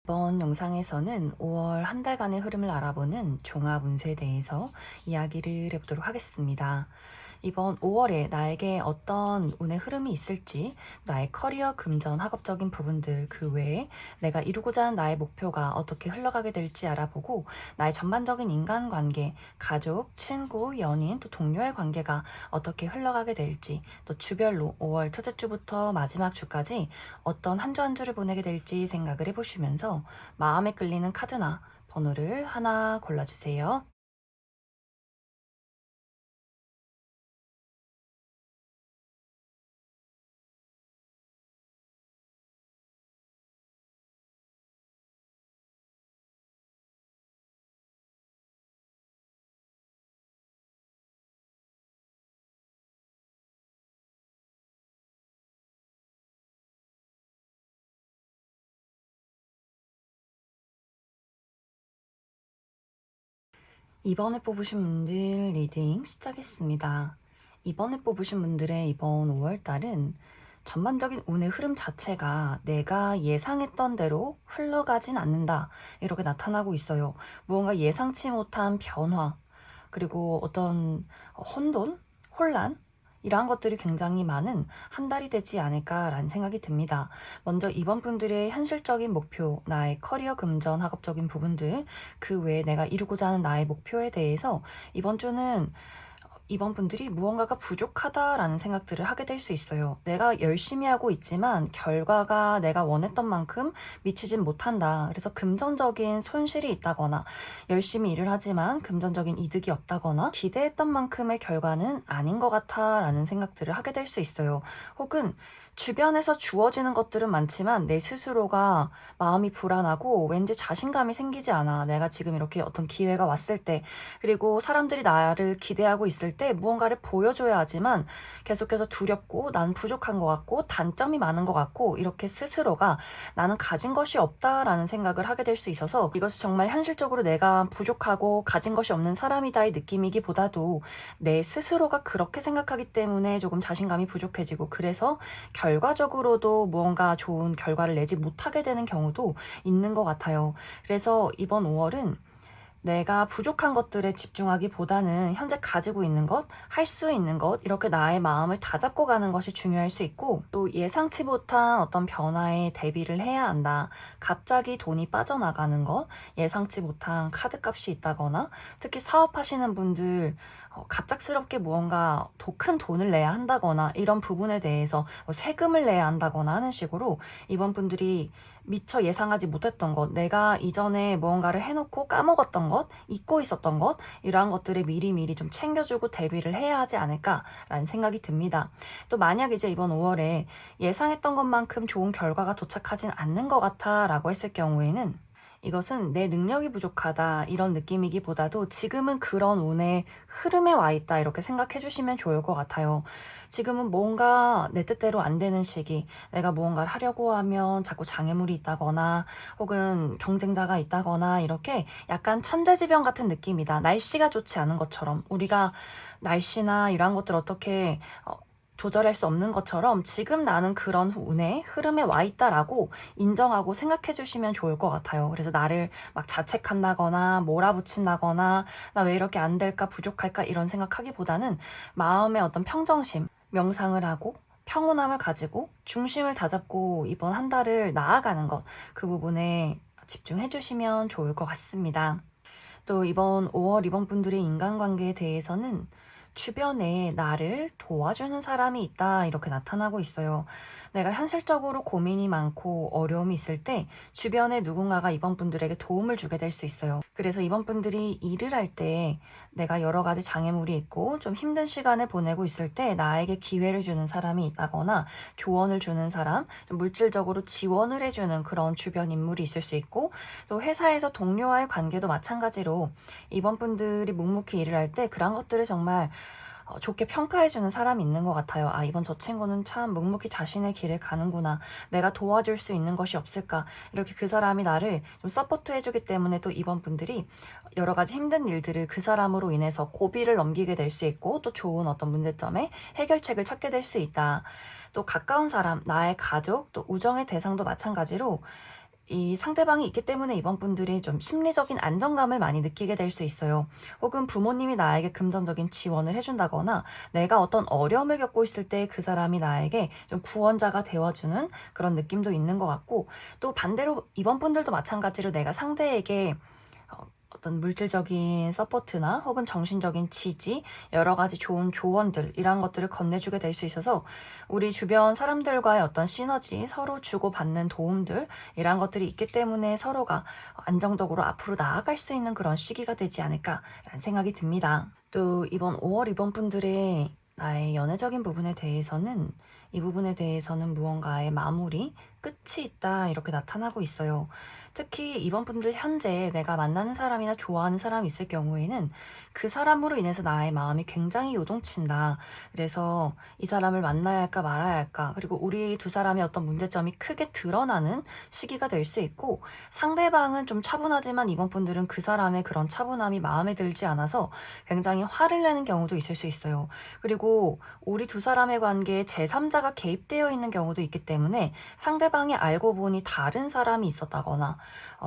이번 영상에서는 5월 한 달간의 흐름을 알아보는 종합 운세에 대해서 이야기를 해보도록 하겠습니다. 이번 5월에 나에게 어떤 운의 흐름이 있을지, 나의 커리어, 금전, 학업적인 부분들 그 외에 내가 이루고자 하는 나의 목표가 어떻게 흘러가게 될지 알아보고 나의 전반적인 인간관계, 가족, 친구, 연인, 또 동료의 관계가 어떻게 흘러가게 될지, 또 주별로 5월 첫째 주부터 마지막 주까지 어떤 한 주 한 주를 보내게 될지 생각을 해보시면서 마음에 끌리는 카드나 번호를 하나 골라주세요. 이번에 뽑으신 분들 리딩 시작했습니다. 이번에 뽑으신 분들의 이번 5월달은 전반적인 운의 흐름 자체가 내가 예상했던 대로 흘러가진 않는다. 이렇게 나타나고 있어요. 무언가 예상치 못한 변화, 그리고 어떤 혼돈, 혼란, 이러한 것들이 굉장히 많은 한 달이 되지 않을까라는 생각이 듭니다. 먼저 이번 분들의 현실적인 목표, 나의 커리어, 금전, 학업적인 부분들, 그 외에 내가 이루고자 하는 나의 목표에 대해서 이번 주는 이번 분들이 무언가가 부족하다라는 생각들을 하게 될 수 있어요. 내가 열심히 하고 있지만 결과가 내가 원했던 만큼 미치진 못한다. 그래서 금전적인 손실이 있다거나 열심히 일을 하지만 금전적인 이득이 없다거나 기대했던 만큼의 결과는 아닌 것 같아라는 생각들을 하게 될 수 있어요. 혹은 주변에서 주어지는 것들은 많지만 내 스스로가 마음이 불안하고 왠지 자신감이 생기지 않아. 내가 지금 이렇게 어떤 기회가 왔을 때, 그리고 사람들이 나를 기대하고 있을 때 무언가를 보여줘야 하지만 계속해서 두렵고 난 부족한 것 같고 단점이 많은 것 같고 이렇게 스스로가 나는 가진 것이 없다라는 생각을 하게 될 수 있어서 이것이 정말 현실적으로 내가 부족하고 가진 것이 없는 사람이다의 느낌이기보다도 내 스스로가 그렇게 생각하기 때문에 조금 자신감이 부족해지고 그래서 결과적으로도 무언가 좋은 결과를 내지 못하게 되는 경우도 있는 것 같아요. 그래서 이번 5월은 내가 부족한 것들에 집중하기보다는 현재 가지고 있는 것, 할 수 있는 것, 이렇게 나의 마음을 다잡고 가는 것이 중요할 수 있고, 또 예상치 못한 어떤 변화에 대비를 해야 한다. 갑자기 돈이 빠져나가는 것, 예상치 못한 카드값이 있다거나, 특히 사업하시는 분들, 갑작스럽게 무언가 더 큰 돈을 내야 한다거나 이런 부분에 대해서 세금을 내야 한다거나 하는 식으로 이번 분들이 미처 예상하지 못했던 것, 내가 이전에 무언가를 해놓고 까먹었던 것, 잊고 있었던 것, 이러한 것들을 미리미리 좀 챙겨주고 대비를 해야 하지 않을까라는 생각이 듭니다. 또 만약 이제 이번 5월에 예상했던 것만큼 좋은 결과가 도착하진 않는 것 같아 라고 했을 경우에는 이것은 내 능력이 부족하다 이런 느낌이기보다도 지금은 그런 운의 흐름에 와 있다 이렇게 생각해 주시면 좋을 것 같아요. 지금은 뭔가 내 뜻대로 안 되는 시기, 내가 무언가를 하려고 하면 자꾸 장애물이 있다거나 혹은 경쟁자가 있다거나 이렇게 약간 천재지변 같은 느낌이다. 날씨가 좋지 않은 것처럼 우리가 날씨나 이러한 것들 어떻게 조절할 수 없는 것처럼 지금 나는 그런 운의 흐름에 와 있다라고 인정하고 생각해 주시면 좋을 것 같아요. 그래서 나를 막 자책한다거나 몰아붙인다거나 나 왜 이렇게 안 될까 부족할까 이런 생각하기보다는 마음의 어떤 평정심, 명상을 하고 평온함을 가지고 중심을 다잡고 이번 한 달을 나아가는 것, 그 부분에 집중해 주시면 좋을 것 같습니다. 또 이번 5월 이번 분들의 인간관계에 대해서는 주변에 나를 도와주는 사람이 있다 이렇게 나타나고 있어요. 내가 현실적으로 고민이 많고 어려움이 있을 때 주변에 누군가가 이번 분들에게 도움을 주게 될 수 있어요. 그래서 이번 분들이 일을 할 때 내가 여러 가지 장애물이 있고 좀 힘든 시간을 보내고 있을 때 나에게 기회를 주는 사람이 있다거나 조언을 주는 사람, 좀 물질적으로 지원을 해주는 그런 주변 인물이 있을 수 있고, 또 회사에서 동료와의 관계도 마찬가지로 이번 분들이 묵묵히 일을 할 때 그런 것들을 정말 좋게 평가해주는 사람이 있는 것 같아요. 아, 이번 저 친구는 참 묵묵히 자신의 길을 가는구나. 내가 도와줄 수 있는 것이 없을까. 이렇게 그 사람이 나를 좀 서포트해주기 때문에 또 이번 분들이 여러 가지 힘든 일들을 그 사람으로 인해서 고비를 넘기게 될 수 있고 또 좋은 어떤 문제점에 해결책을 찾게 될 수 있다. 또 가까운 사람, 나의 가족, 또 우정의 대상도 마찬가지로 이 상대방이 있기 때문에 이번 분들이 좀 심리적인 안정감을 많이 느끼게 될 수 있어요. 혹은 부모님이 나에게 금전적인 지원을 해준다거나 내가 어떤 어려움을 겪고 있을 때 그 사람이 나에게 좀 구원자가 되어주는 그런 느낌도 있는 것 같고, 또 반대로 이번 분들도 마찬가지로 내가 상대에게 어떤 물질적인 서포트나 혹은 정신적인 지지, 여러 가지 좋은 조언들, 이런 것들을 건네주게 될 수 있어서 우리 주변 사람들과의 어떤 시너지, 서로 주고받는 도움들, 이런 것들이 있기 때문에 서로가 안정적으로 앞으로 나아갈 수 있는 그런 시기가 되지 않을까라는 생각이 듭니다. 또 이번 5월 이번 분들의 나의 연애적인 부분에 대해서는, 이 부분에 대해서는 무언가의 마무리, 끝이 있다, 이렇게 나타나고 있어요. 특히 이번 분들 현재 내가 만나는 사람이나 좋아하는 사람이 있을 경우에는 그 사람으로 인해서 나의 마음이 굉장히 요동친다. 그래서 이 사람을 만나야 할까 말아야 할까, 그리고 우리 두 사람의 어떤 문제점이 크게 드러나는 시기가 될 수 있고, 상대방은 좀 차분하지만 이번 분들은 그 사람의 그런 차분함이 마음에 들지 않아서 굉장히 화를 내는 경우도 있을 수 있어요. 그리고 우리 두 사람의 관계에 제3자가 개입되어 있는 경우도 있기 때문에 상대방이 알고 보니 다른 사람이 있었다거나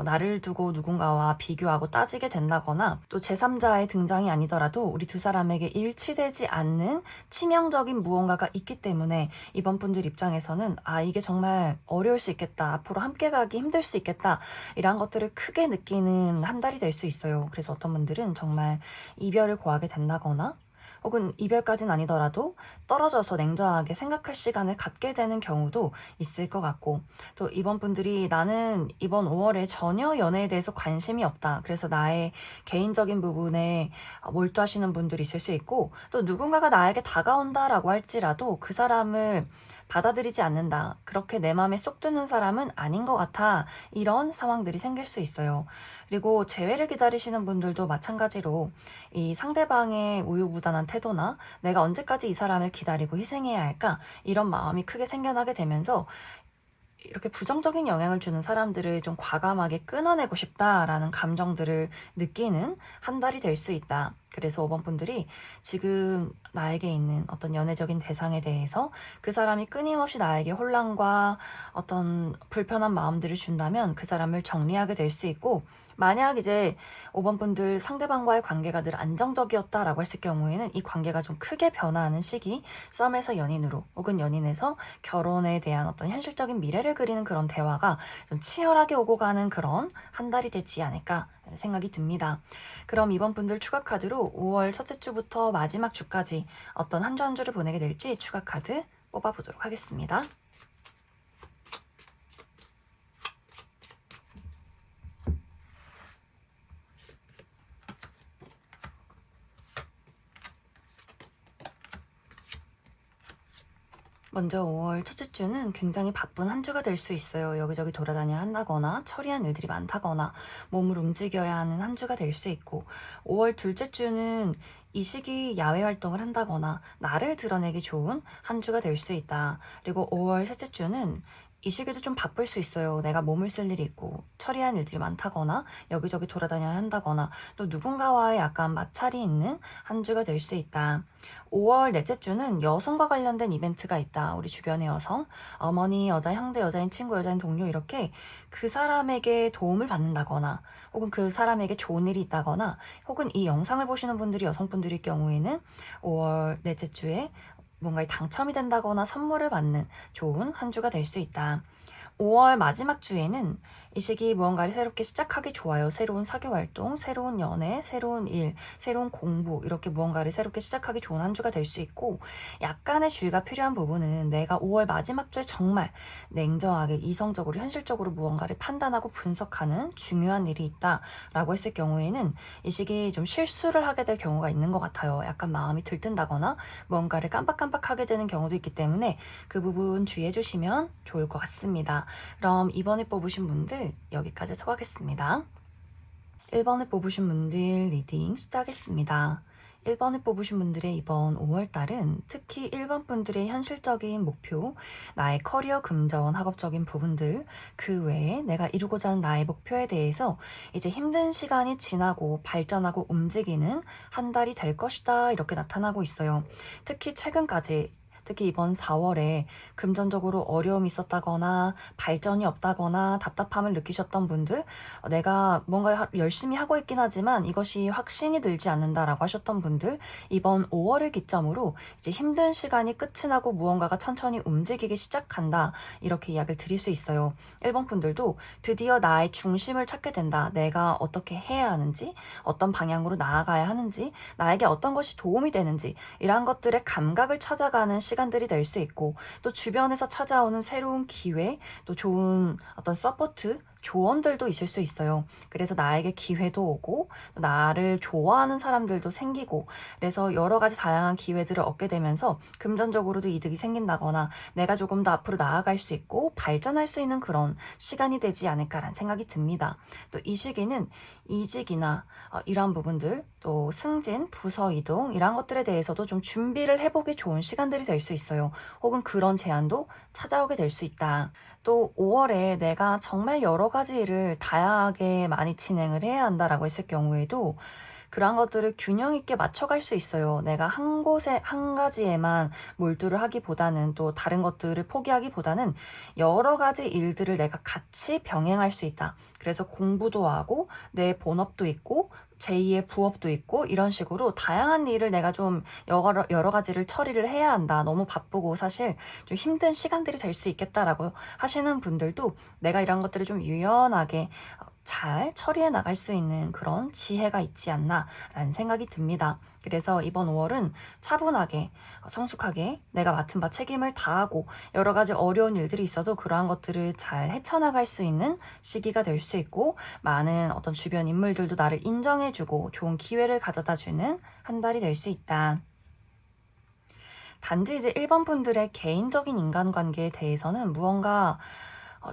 나를 두고 누군가와 비교하고 따지게 된다거나, 또 제3자의 등장이 아니더라도 우리 두 사람에게 일치되지 않는 치명적인 무언가가 있기 때문에 이번 분들 입장에서는 이게 정말 어려울 수 있겠다, 앞으로 함께 가기 힘들 수 있겠다, 이런 것들을 크게 느끼는 한 달이 될 수 있어요. 그래서 어떤 분들은 정말 이별을 고하게 된다거나, 혹은 이별까지는 아니더라도 떨어져서 냉정하게 생각할 시간을 갖게 되는 경우도 있을 것 같고, 또 이번 분들이 나는 이번 5월에 전혀 연애에 대해서 관심이 없다, 그래서 나의 개인적인 부분에 몰두하시는 분들이 있을 수 있고, 또 누군가가 나에게 다가온다라고 할지라도 그 사람을 받아들이지 않는다, 그렇게 내 마음에 쏙 드는 사람은 아닌 것 같아, 이런 상황들이 생길 수 있어요. 그리고 재회를 기다리시는 분들도 마찬가지로 이 상대방의 우유부단한 태도나 내가 언제까지 이 사람을 기다리고 희생해야 할까, 이런 마음이 크게 생겨나게 되면서 이렇게 부정적인 영향을 주는 사람들을 좀 과감하게 끊어내고 싶다라는 감정들을 느끼는 한 달이 될 수 있다. 그래서 5번 분들이 지금 나에게 있는 어떤 연애적인 대상에 대해서 그 사람이 끊임없이 나에게 혼란과 어떤 불편한 마음들을 준다면 그 사람을 정리하게 될 수 있고, 만약 이제 5번 분들 상대방과의 관계가 늘 안정적이었다라고 했을 경우에는 이 관계가 좀 크게 변화하는 시기, 썸에서 연인으로 혹은 연인에서 결혼에 대한 어떤 현실적인 미래를 그리는 그런 대화가 좀 치열하게 오고 가는 그런 한 달이 되지 않을까 생각이 듭니다. 그럼 이번 분들 추가 카드로 5월 첫째 주부터 마지막 주까지 어떤 한 주 한 주를 보내게 될지 추가 카드 뽑아보도록 하겠습니다. 먼저 5월 첫째 주는 굉장히 바쁜 한 주가 될 수 있어요. 여기저기 돌아다녀야 한다거나 처리한 일들이 많다거나 몸을 움직여야 하는 한 주가 될 수 있고, 5월 둘째 주는 이 시기 야외 활동을 한다거나 나를 드러내기 좋은 한 주가 될 수 있다. 그리고 5월 셋째 주는 이 시기도 좀 바쁠 수 있어요. 내가 몸을 쓸 일이 있고 처리한 일들이 많다거나 여기저기 돌아다녀야 한다거나 또 누군가와의 약간 마찰이 있는 한 주가 될 수 있다. 5월 넷째 주는 여성과 관련된 이벤트가 있다. 우리 주변의 여성, 어머니, 여자 형제, 여자인 친구, 여자인 동료, 이렇게 그 사람에게 도움을 받는다거나 혹은 그 사람에게 좋은 일이 있다거나, 혹은 이 영상을 보시는 분들이 여성분들일 경우에는 5월 넷째 주에 뭔가에 당첨이 된다거나 선물을 받는 좋은 한 주가 될 수 있다. 5월 마지막 주에는 이 시기 무언가를 새롭게 시작하기 좋아요. 새로운 사교 활동, 새로운 연애, 새로운 일, 새로운 공부, 이렇게 무언가를 새롭게 시작하기 좋은 한 주가 될 수 있고, 약간의 주의가 필요한 부분은 내가 5월 마지막 주에 정말 냉정하게 이성적으로 현실적으로 무언가를 판단하고 분석하는 중요한 일이 있다라고 했을 경우에는 이 시기 좀 실수를 하게 될 경우가 있는 것 같아요. 약간 마음이 들뜬다거나 무언가를 깜빡깜빡하게 되는 경우도 있기 때문에 그 부분 주의해 주시면 좋을 것 같습니다. 그럼 이번에 뽑으신 분들 여기까지 소개하겠습니다. 1번을 뽑으신 분들 리딩 시작하겠습니다. 1번을 뽑으신 분들의 이번 5월달은 특히 1번 분들의 현실적인 목표, 나의 커리어 금전, 학업적인 부분들, 그 외에 내가 이루고자 하는 나의 목표에 대해서 이제 힘든 시간이 지나고 발전하고 움직이는 한 달이 될 것이다, 이렇게 나타나고 있어요. 특히 최근까지 특히 이번 4월에 금전적으로 어려움이 있었다거나 발전이 없다거나 답답함을 느끼셨던 분들, 내가 뭔가 열심히 하고 있긴 하지만 이것이 확신이 들지 않는다라고 하셨던 분들, 이번 5월을 기점으로 이제 힘든 시간이 끝이 나고 무언가가 천천히 움직이기 시작한다, 이렇게 이야기를 드릴 수 있어요. 1번 분들도 드디어 나의 중심을 찾게 된다. 내가 어떻게 해야 하는지, 어떤 방향으로 나아가야 하는지, 나에게 어떤 것이 도움이 되는지, 이러한 것들의 감각을 찾아가는 시간들이 될 수 있고, 또 주변에서 찾아오는 새로운 기회, 또 좋은 어떤 서포트, 조언들도 있을 수 있어요. 그래서 나에게 기회도 오고, 또 나를 좋아하는 사람들도 생기고, 그래서 여러 가지 다양한 기회들을 얻게 되면서 금전적으로도 이득이 생긴다거나, 내가 조금 더 앞으로 나아갈 수 있고 발전할 수 있는 그런 시간이 되지 않을까라는 생각이 듭니다. 또 이 시기는 이직이나 이러한 부분들, 또 승진, 부서 이동, 이러한 것들에 대해서도 좀 준비를 해보기 좋은 시간들이 될 수 있어요. 혹은 그런 제안도 찾아오게 될 수 있다. 또 5월에 내가 정말 여러 가지 일을 다양하게 많이 진행을 해야 한다라고 했을 경우에도 그러한 것들을 균형 있게 맞춰갈 수 있어요. 내가 한 곳에, 한 가지에만 몰두를 하기보다는, 또 다른 것들을 포기하기보다는 여러 가지 일들을 내가 같이 병행할 수 있다. 그래서 공부도 하고 내 본업도 있고 제2의 부업도 있고, 이런 식으로 다양한 일을 내가 좀 여러 가지를 처리를 해야 한다. 너무 바쁘고 사실 좀 힘든 시간들이 될 수 있겠다라고 하시는 분들도 내가 이런 것들을 좀 유연하게 잘 처리해 나갈 수 있는 그런 지혜가 있지 않나라는 생각이 듭니다. 그래서 이번 5월은 차분하게, 성숙하게 내가 맡은 바 책임을 다하고, 여러 가지 어려운 일들이 있어도 그러한 것들을 잘 헤쳐나갈 수 있는 시기가 될 수 있고, 많은 어떤 주변 인물들도 나를 인정해주고 좋은 기회를 가져다주는 한 달이 될 수 있다. 단지 이제 1번 분들의 개인적인 인간관계에 대해서는 무언가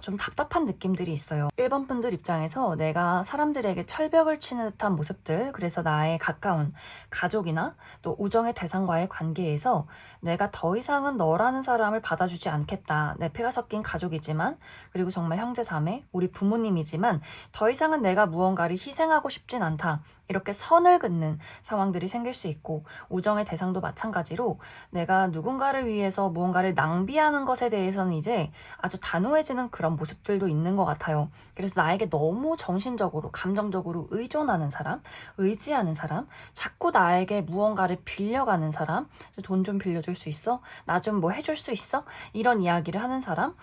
좀 답답한 느낌들이 있어요. 1번 분들 입장에서 내가 사람들에게 철벽을 치는 듯한 모습들, 그래서 나의 가까운 가족이나 또 우정의 대상과의 관계에서 내가 더 이상은 너라는 사람을 받아주지 않겠다. 내 피가 섞인 가족이지만, 그리고 정말 형제 자매, 우리 부모님이지만 더 이상은 내가 무언가를 희생하고 싶진 않다. 이렇게 선을 긋는 상황들이 생길 수 있고, 우정의 대상도 마찬가지로 내가 누군가를 위해서 무언가를 낭비하는 것에 대해서는 이제 아주 단호해지는 그런 모습들도 있는 것 같아요. 그래서 나에게 너무 정신적으로, 감정적으로 의존하는 사람, 의지하는 사람, 자꾸 나에게 무언가를 빌려가는 사람, 돈 좀 빌려줄 수 있어? 나 좀 뭐 해줄 수 있어? 이런 이야기를 하는 사람.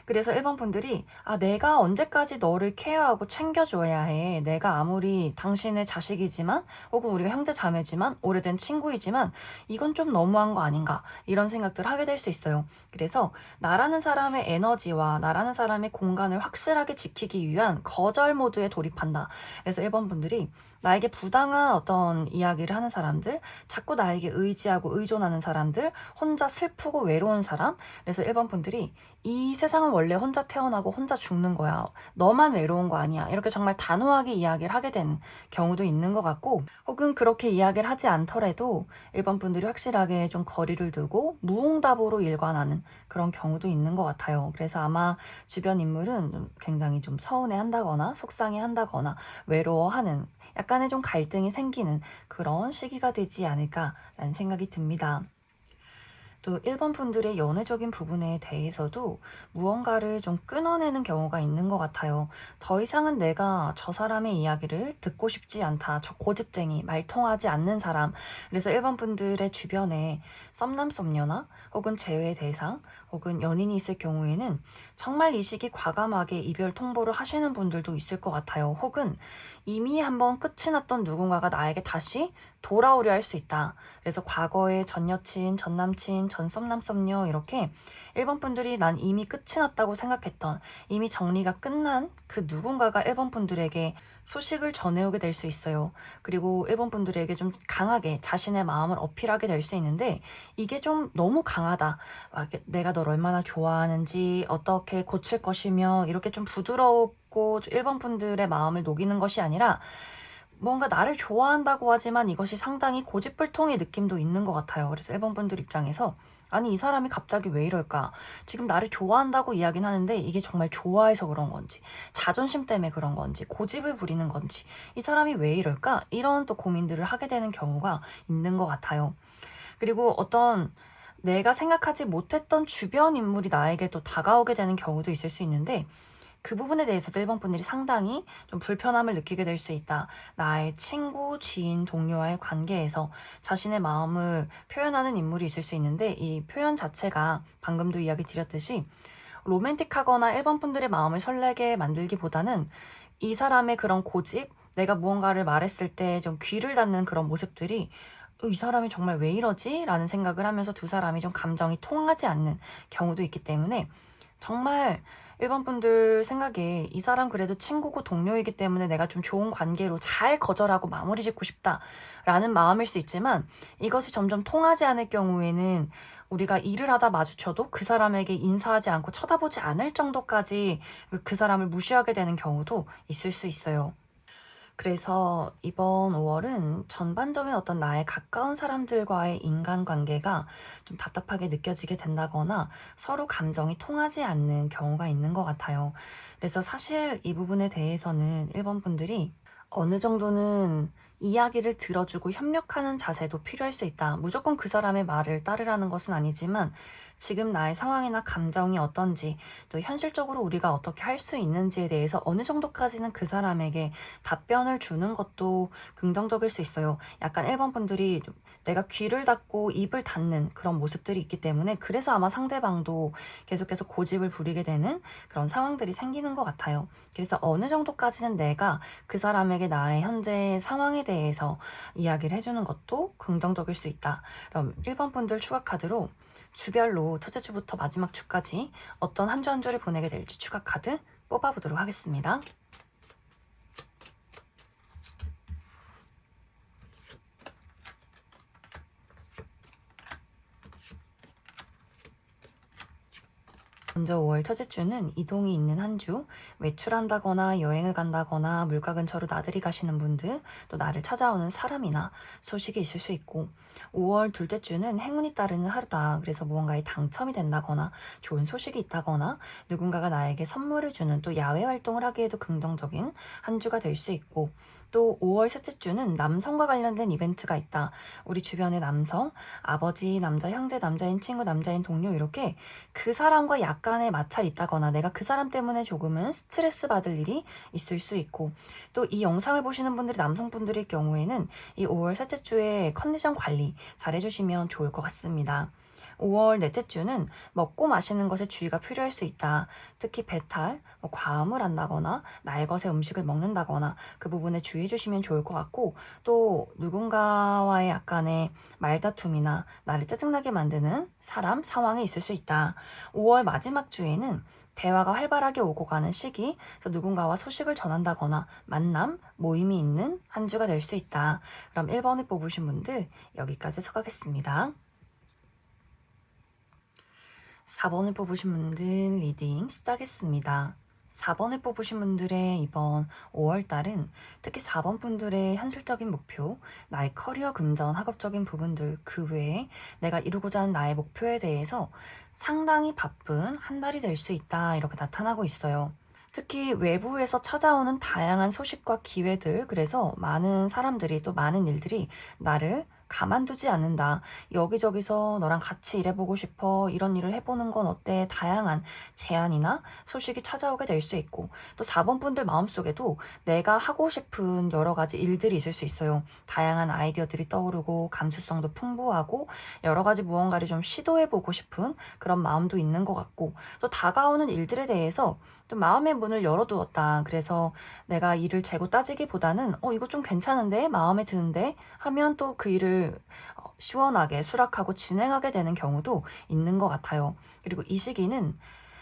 그래서 1번 분들이 내가 언제까지 너를 케어하고 챙겨줘야 해. 내가 아무리 당신의 자식이지만, 혹은 우리가 형제 자매지만, 오래된 친구이지만 이건 좀 너무한 거 아닌가, 이런 생각들을 하게 될 수 있어요. 그래서 나라는 사람의 에너지와 나라는 사람의 공간을 확실하게 지키기 위한 거절 모드에 돌입한다. 그래서 1번 분들이 나에게 부당한 어떤 이야기를 하는 사람들, 자꾸 나에게 의지하고 의존하는 사람들, 혼자 슬프고 외로운 사람. 그래서 1번 분들이 이 세상은 원래 혼자 태어나고 혼자 죽는 거야. 너만 외로운 거 아니야. 이렇게 정말 단호하게 이야기를 하게 되는 경우도 있는 것 같고, 혹은 그렇게 이야기를 하지 않더라도 1번 분들이 확실하게 좀 거리를 두고 무응답으로 일관하는 그런 경우도 있는 것 같아요. 그래서 아마 주변 인물은 굉장히 좀 서운해한다거나 속상해한다거나 외로워하는, 약간의 좀 갈등이 생기는 그런 시기가 되지 않을까라는 생각이 듭니다. 또 1번 분들의 연애적인 부분에 대해서도 무언가를 좀 끊어내는 경우가 있는 것 같아요. 더 이상은 내가 저 사람의 이야기를 듣고 싶지 않다. 저 고집쟁이, 말통하지 않는 사람. 그래서 1번 분들의 주변에 썸남 썸녀나 혹은 제외 대상, 혹은 연인이 있을 경우에는 정말 이 시기 과감하게 이별 통보를 하시는 분들도 있을 것 같아요. 혹은 이미 한번 끝이 났던 누군가가 나에게 다시 돌아오려 할 수 있다. 그래서 과거의 전 여친, 전 남친, 전 썸남 썸녀, 이렇게 1번 분들이 난 이미 끝이 났다고 생각했던, 이미 정리가 끝난 그 누군가가 1번 분들에게 소식을 전해오게 될 수 있어요. 그리고 1번 분들에게 좀 강하게 자신의 마음을 어필하게 될 수 있는데, 이게 좀 너무 강하다. 내가 널 얼마나 좋아하는지, 어떻게 고칠 것이며, 이렇게 좀 부드럽고 1번 분들의 마음을 녹이는 것이 아니라, 뭔가 나를 좋아한다고 하지만 이것이 상당히 고집불통의 느낌도 있는 것 같아요. 그래서 1번 분들 입장에서 아니, 이 사람이 갑자기 왜 이럴까? 지금 나를 좋아한다고 이야기는 하는데 이게 정말 좋아해서 그런 건지, 자존심 때문에 그런 건지, 고집을 부리는 건지, 이 사람이 왜 이럴까? 이런 또 고민들을 하게 되는 경우가 있는 것 같아요. 그리고 어떤 내가 생각하지 못했던 주변 인물이 나에게 또 다가오게 되는 경우도 있을 수 있는데 그 부분에 대해서도 1번 분들이 상당히 좀 불편함을 느끼게 될 수 있다. 나의 친구, 지인, 동료와의 관계에서 자신의 마음을 표현하는 인물이 있을 수 있는데 이 표현 자체가 방금도 이야기 드렸듯이 로맨틱하거나 1번 분들의 마음을 설레게 만들기보다는 이 사람의 그런 고집, 내가 무언가를 말했을 때 좀 귀를 닫는 그런 모습들이 이 사람이 정말 왜 이러지? 라는 생각을 하면서 두 사람이 좀 감정이 통하지 않는 경우도 있기 때문에 정말 1번 분들 생각에 이 사람 그래도 친구고 동료이기 때문에 내가 좀 좋은 관계로 잘 거절하고 마무리 짓고 싶다라는 마음일 수 있지만 이것이 점점 통하지 않을 경우에는 우리가 일을 하다 마주쳐도 그 사람에게 인사하지 않고 쳐다보지 않을 정도까지 그 사람을 무시하게 되는 경우도 있을 수 있어요. 그래서 이번 5월은 전반적인 어떤 나의 가까운 사람들과의 인간관계가 좀 답답하게 느껴지게 된다거나 서로 감정이 통하지 않는 경우가 있는 것 같아요. 그래서 사실 이 부분에 대해서는 1번 분들이 어느 정도는 이야기를 들어주고 협력하는 자세도 필요할 수 있다. 무조건 그 사람의 말을 따르라는 것은 아니지만 지금 나의 상황이나 감정이 어떤지 또 현실적으로 우리가 어떻게 할 수 있는지에 대해서 어느 정도까지는 그 사람에게 답변을 주는 것도 긍정적일 수 있어요. 약간 1번 분들이 좀 내가 귀를 닫고 입을 닫는 그런 모습들이 있기 때문에 그래서 아마 상대방도 계속해서 고집을 부리게 되는 그런 상황들이 생기는 것 같아요. 그래서 어느 정도까지는 내가 그 사람에게 나의 현재 상황에 대해서 이야기를 해주는 것도 긍정적일 수 있다. 그럼 1번 분들 추가 카드로 주별로 첫째 주부터 마지막 주까지 어떤 한 주 한 주를 보내게 될지 추가 카드 뽑아보도록 하겠습니다. 먼저 5월 첫째 주는 이동이 있는 한 주, 외출한다거나 여행을 간다거나 물가 근처로 나들이 가시는 분들, 또 나를 찾아오는 사람이나 소식이 있을 수 있고 5월 둘째 주는 행운이 따르는 하루다. 그래서 무언가에 당첨이 된다거나 좋은 소식이 있다거나 누군가가 나에게 선물을 주는 또 야외 활동을 하기에도 긍정적인 한 주가 될 수 있고 또 5월 셋째 주는 남성과 관련된 이벤트가 있다. 우리 주변의 남성, 아버지, 남자, 형제, 남자인 친구, 남자인 동료 이렇게 그 사람과 약간의 마찰이 있다거나 내가 그 사람 때문에 조금은 스트레스 받을 일이 있을 수 있고 또 이 영상을 보시는 분들이 남성분들일 경우에는 이 5월 셋째 주에 컨디션 관리 잘 해주시면 좋을 것 같습니다. 5월 넷째 주는 먹고 마시는 것에 주의가 필요할 수 있다. 특히 배탈, 과음을 한다거나 나의 것의 음식을 먹는다거나 그 부분에 주의해 주시면 좋을 것 같고 또 누군가와의 약간의 말다툼이나 나를 짜증나게 만드는 사람, 상황이 있을 수 있다. 5월 마지막 주에는 대화가 활발하게 오고 가는 시기, 그래서 누군가와 소식을 전한다거나 만남, 모임이 있는 한 주가 될 수 있다. 그럼 1번을 뽑으신 분들 여기까지 소개하겠습니다. 4번을 뽑으신 분들 리딩 시작했습니다. 4번을 뽑으신 분들의 이번 5월달은 특히 4번 분들의 현실적인 목표, 나의 커리어 금전, 학업적인 부분들 그 외에 내가 이루고자 하는 나의 목표에 대해서 상당히 바쁜 한 달이 될 수 있다 이렇게 나타나고 있어요. 특히 외부에서 찾아오는 다양한 소식과 기회들, 그래서 많은 사람들이 또 많은 일들이 나를 가만두지 않는다. 여기저기서 너랑 같이 일해보고 싶어. 이런 일을 해보는 건 어때? 다양한 제안이나 소식이 찾아오게 될 수 있고 또 4번 분들 마음속에도 내가 하고 싶은 여러 가지 일들이 있을 수 있어요. 다양한 아이디어들이 떠오르고 감수성도 풍부하고 여러 가지 무언가를 좀 시도해보고 싶은 그런 마음도 있는 것 같고 또 다가오는 일들에 대해서 또 마음의 문을 열어두었다. 그래서 내가 일을 재고 따지기보다는 이거 좀 괜찮은데? 마음에 드는데? 하면 또 그 일을 시원하게 수락하고 진행하게 되는 경우도 있는 것 같아요. 그리고 이 시기는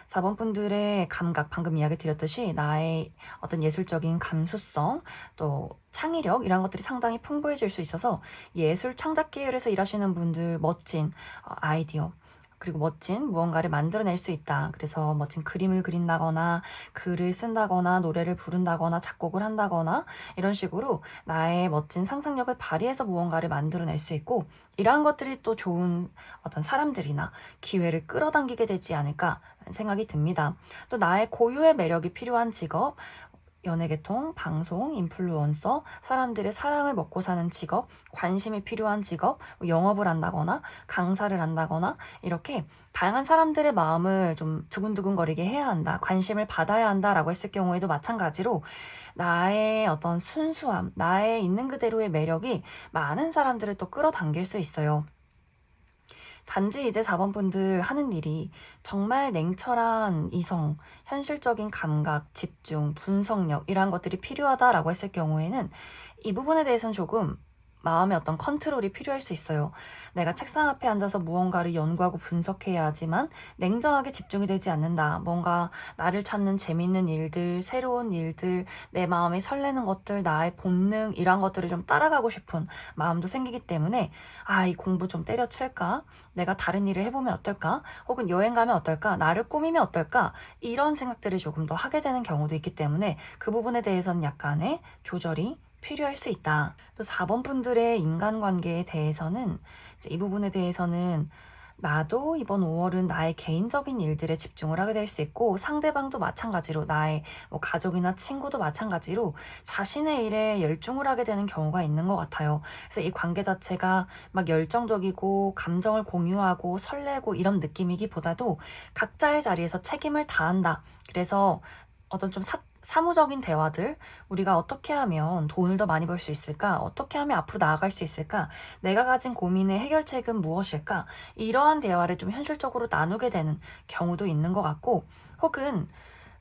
4번 분들의 감각, 방금 이야기 드렸듯이 나의 어떤 예술적인 감수성, 또 창의력 이런 것들이 상당히 풍부해질 수 있어서 예술 창작 계열에서 일하시는 분들 멋진 아이디어 그리고 멋진 무언가를 만들어낼 수 있다. 그래서 멋진 그림을 그린다거나 글을 쓴다거나 노래를 부른다거나 작곡을 한다거나 이런 식으로 나의 멋진 상상력을 발휘해서 무언가를 만들어낼 수 있고 이러한 것들이 또 좋은 어떤 사람들이나 기회를 끌어당기게 되지 않을까 생각이 듭니다. 또 나의 고유의 매력이 필요한 직업 연예계통, 방송, 인플루언서, 사람들의 사랑을 먹고 사는 직업, 관심이 필요한 직업, 영업을 한다거나 강사를 한다거나 이렇게 다양한 사람들의 마음을 좀 두근두근거리게 해야 한다, 관심을 받아야 한다라고 했을 경우에도 마찬가지로 나의 어떤 순수함, 나의 있는 그대로의 매력이 많은 사람들을 또 끌어당길 수 있어요. 단지 이제 4번 분들 하는 일이 정말 냉철한 이성, 현실적인 감각, 집중, 분석력 이러한 것들이 필요하다라고 했을 경우에는 이 부분에 대해서는 조금 마음의 어떤 컨트롤이 필요할 수 있어요. 내가 책상 앞에 앉아서 무언가를 연구하고 분석해야 하지만 냉정하게 집중이 되지 않는다. 뭔가 나를 찾는 재밌는 일들, 새로운 일들, 내 마음이 설레는 것들, 나의 본능 이런 것들을 좀 따라가고 싶은 마음도 생기기 때문에 이 공부 좀 때려칠까? 내가 다른 일을 해보면 어떨까? 혹은 여행 가면 어떨까? 나를 꾸미면 어떨까? 이런 생각들을 조금 더 하게 되는 경우도 있기 때문에 그 부분에 대해서는 약간의 조절이 필요할 수 있다. 또 4번 분들의 인간관계에 대해서는 이제 이 부분에 대해서는 나도 이번 5월은 나의 개인적인 일들에 집중을 하게 될 수 있고 상대방도 마찬가지로 나의 가족이나 친구도 마찬가지로 자신의 일에 열중을 하게 되는 경우가 있는 것 같아요. 그래서 이 관계 자체가 막 열정적이고 감정을 공유하고 설레고 이런 느낌이기보다도 각자의 자리에서 책임을 다한다. 그래서 어떤 좀 사무적인 대화들, 우리가 어떻게 하면 돈을 더 많이 벌 수 있을까? 어떻게 하면 앞으로 나아갈 수 있을까? 내가 가진 고민의 해결책은 무엇일까? 이러한 대화를 좀 현실적으로 나누게 되는 경우도 있는 것 같고, 혹은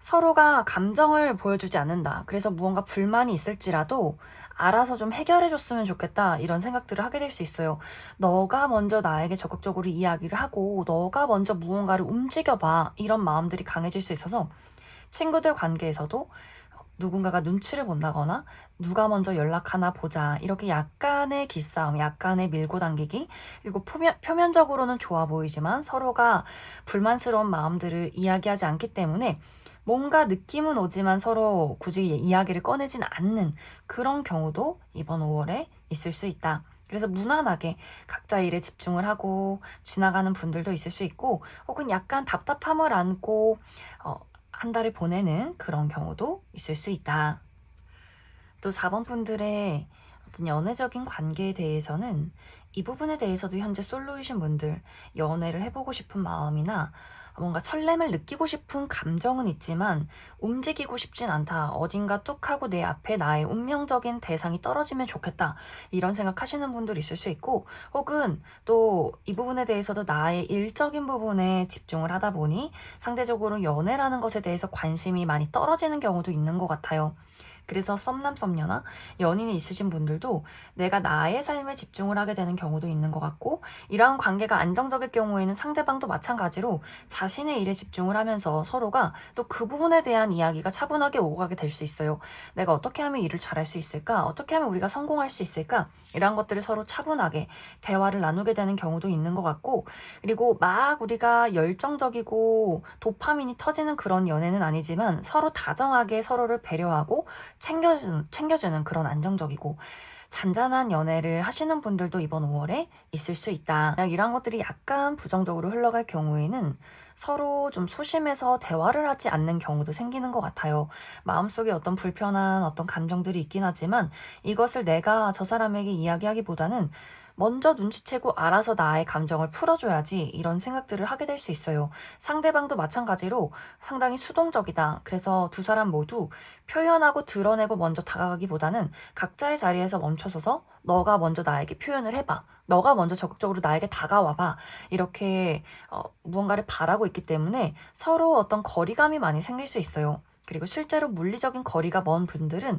서로가 감정을 보여주지 않는다. 그래서 무언가 불만이 있을지라도 알아서 좀 해결해줬으면 좋겠다. 이런 생각들을 하게 될 수 있어요. 너가 먼저 나에게 적극적으로 이야기를 하고, 너가 먼저 무언가를 움직여봐. 이런 마음들이 강해질 수 있어서 친구들 관계에서도 누군가가 눈치를 본다거나 누가 먼저 연락하나 보자 이렇게 약간의 기싸움, 약간의 밀고 당기기, 그리고 표면적으로는 좋아 보이지만 서로가 불만스러운 마음들을 이야기하지 않기 때문에 뭔가 느낌은 오지만 서로 굳이 이야기를 꺼내진 않는 그런 경우도 이번 5월에 있을 수 있다. 그래서 무난하게 각자 일에 집중을 하고 지나가는 분들도 있을 수 있고, 혹은 약간 답답함을 안고 한 달을 보내는 그런 경우도 있을 수 있다. 또 4번 분들의 어떤 연애적인 관계에 대해서는 이 부분에 대해서도 현재 솔로이신 분들, 연애를 해보고 싶은 마음이나 뭔가 설렘을 느끼고 싶은 감정은 있지만 움직이고 싶진 않다. 어딘가 뚝 하고 내 앞에 나의 운명적인 대상이 떨어지면 좋겠다. 이런 생각하시는 분들 있을 수 있고, 혹은 또 이 부분에 대해서도 나의 일적인 부분에 집중을 하다 보니 상대적으로 연애라는 것에 대해서 관심이 많이 떨어지는 경우도 있는 것 같아요. 그래서 썸남 썸녀나 연인이 있으신 분들도 내가 나의 삶에 집중을 하게 되는 경우도 있는 것 같고, 이러한 관계가 안정적일 경우에는 상대방도 마찬가지로 자신의 일에 집중을 하면서 서로가 또 그 부분에 대한 이야기가 차분하게 오고 가게 될 수 있어요. 내가 어떻게 하면 일을 잘할 수 있을까? 어떻게 하면 우리가 성공할 수 있을까? 이러한 것들을 서로 차분하게 대화를 나누게 되는 경우도 있는 것 같고, 그리고 막 우리가 열정적이고 도파민이 터지는 그런 연애는 아니지만 서로 다정하게 서로를 배려하고 챙겨주는 그런 안정적이고 잔잔한 연애를 하시는 분들도 이번 5월에 있을 수 있다. 이런 것들이 약간 부정적으로 흘러갈 경우에는 서로 좀 소심해서 대화를 하지 않는 경우도 생기는 것 같아요. 마음속에 어떤 불편한 어떤 감정들이 있긴 하지만 이것을 내가 저 사람에게 이야기하기보다는 먼저 눈치채고 알아서 나의 감정을 풀어줘야지 이런 생각들을 하게 될 수 있어요. 상대방도 마찬가지로 상당히 수동적이다. 그래서 두 사람 모두 표현하고 드러내고 먼저 다가가기보다는 각자의 자리에서 멈춰서서 너가 먼저 나에게 표현을 해봐. 너가 먼저 적극적으로 나에게 다가와봐. 이렇게 무언가를 바라고 있기 때문에 서로 어떤 거리감이 많이 생길 수 있어요. 그리고 실제로 물리적인 거리가 먼 분들은